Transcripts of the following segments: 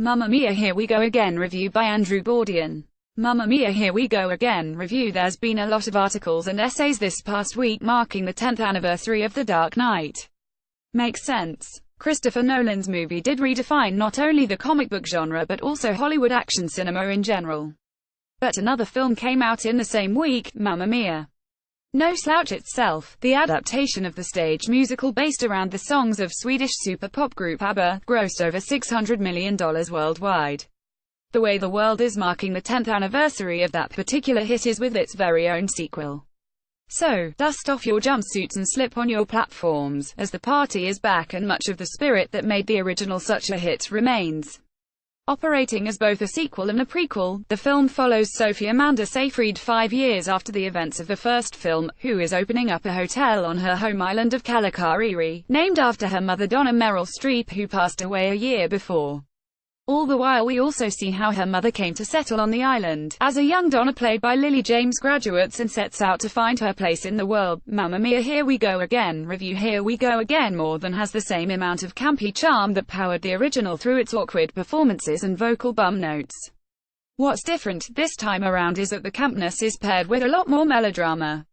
Mamma Mia Here We Go Again review by Andrew Gordian. Mamma Mia Here We Go Again review. There's been a lot of articles and essays this past week marking the 10th anniversary of The Dark Knight. Makes sense. Christopher Nolan's movie did redefine not only the comic book genre but also Hollywood action cinema in general. But another film came out in the same week, Mamma Mia. No slouch itself, the adaptation of the stage musical based around the songs of Swedish super pop group ABBA, grossed over $600 million worldwide. The way the world is marking the 10th anniversary of that particular hit is with its very own sequel. So, dust off your jumpsuits and slip on your platforms, as the party is back and much of the spirit that made the original such a hit remains. Operating as both a sequel and a prequel, the film follows Sophie Amanda Seyfried 5 years after the events of the first film, who is opening up a hotel on her home island of Kalakariri, named after her mother Donna Meryl Streep, who passed away a year before. All the while we also see how her mother came to settle on the island, as a young Donna played by Lily James graduates and sets out to find her place in the world. Mamma Mia Here We Go Again review. Here We Go Again more than has the same amount of campy charm that powered the original through its awkward performances and vocal bum notes. What's different this time around is that the campness is paired with a lot more melodrama.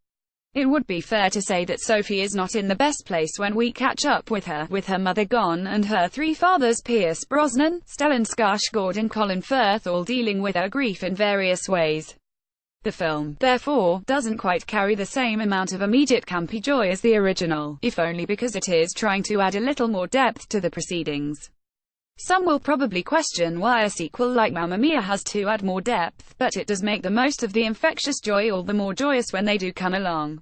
It would be fair to say that Sophie is not in the best place when we catch up with her mother gone and her three fathers Pierce Brosnan, Stellan Skarsgård and Colin Firth all dealing with her grief in various ways. The film, therefore, doesn't quite carry the same amount of immediate campy joy as the original, if only because it is trying to add a little more depth to the proceedings. Some will probably question why a sequel like Mamma Mia has to add more depth, but it does make the most of the infectious joy all the more joyous when they do come along.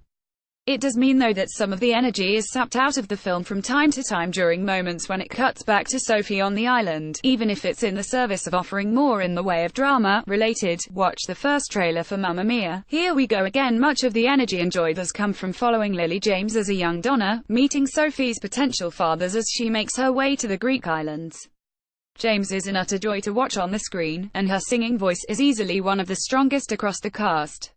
It does mean though that some of the energy is sapped out of the film from time to time during moments when it cuts back to Sophie on the island, even if it's in the service of offering more in the way of drama. Related, watch the first trailer for Mamma Mia. Here We Go Again. Much of the energy and joy does come from following Lily James as a young Donna, meeting Sophie's potential fathers as she makes her way to the Greek islands. James is an utter joy to watch on the screen, and her singing voice is easily one of the strongest across the cast.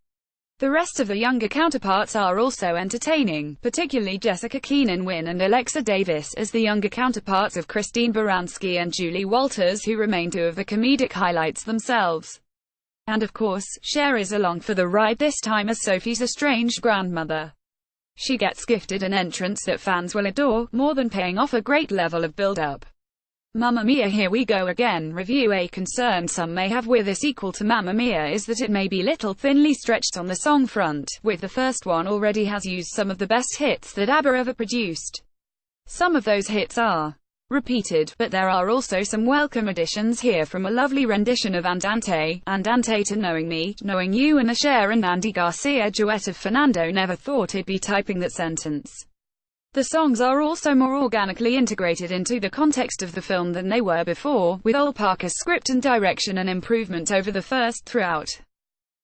The rest of the younger counterparts are also entertaining, particularly Jessica Keenan Wynn and Alexa Davis as the younger counterparts of Christine Baranski and Julie Walters, who remain two of the comedic highlights themselves. And of course, Cher is along for the ride this time as Sophie's estranged grandmother. She gets gifted an entrance that fans will adore, more than paying off a great level of build-up. Mamma Mia Here We Go Again review. A concern some may have with a sequel to Mamma Mia is that it may be little thinly stretched on the song front, with the first one already has used some of the best hits that ABBA ever produced. Some of those hits are repeated, but there are also some welcome additions here, from a lovely rendition of Andante to Knowing Me, Knowing You, and a Cher and Andy Garcia duet of Fernando Never Thought I'd Be Typing That Sentence. The songs are also more organically integrated into the context of the film than they were before, with Ol Parker's script and direction an improvement over the first throughout.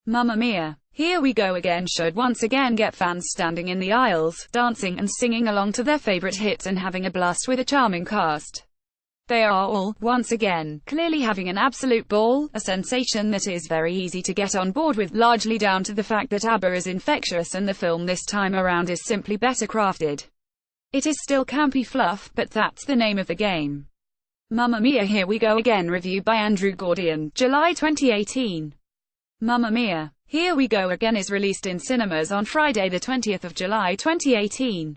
Mamma Mia Here We Go Again should once again get fans standing in the aisles, dancing and singing along to their favorite hits and having a blast with a charming cast. They are all, once again, clearly having an absolute ball, a sensation that is very easy to get on board with, largely down to the fact that ABBA is infectious and the film this time around is simply better crafted. It is still campy fluff, but that's the name of the game. Mamma Mia Here We Go Again review by Andrew Gordian, July 2018. Mamma Mia Here We Go Again is released in cinemas on Friday the 20th of July 2018.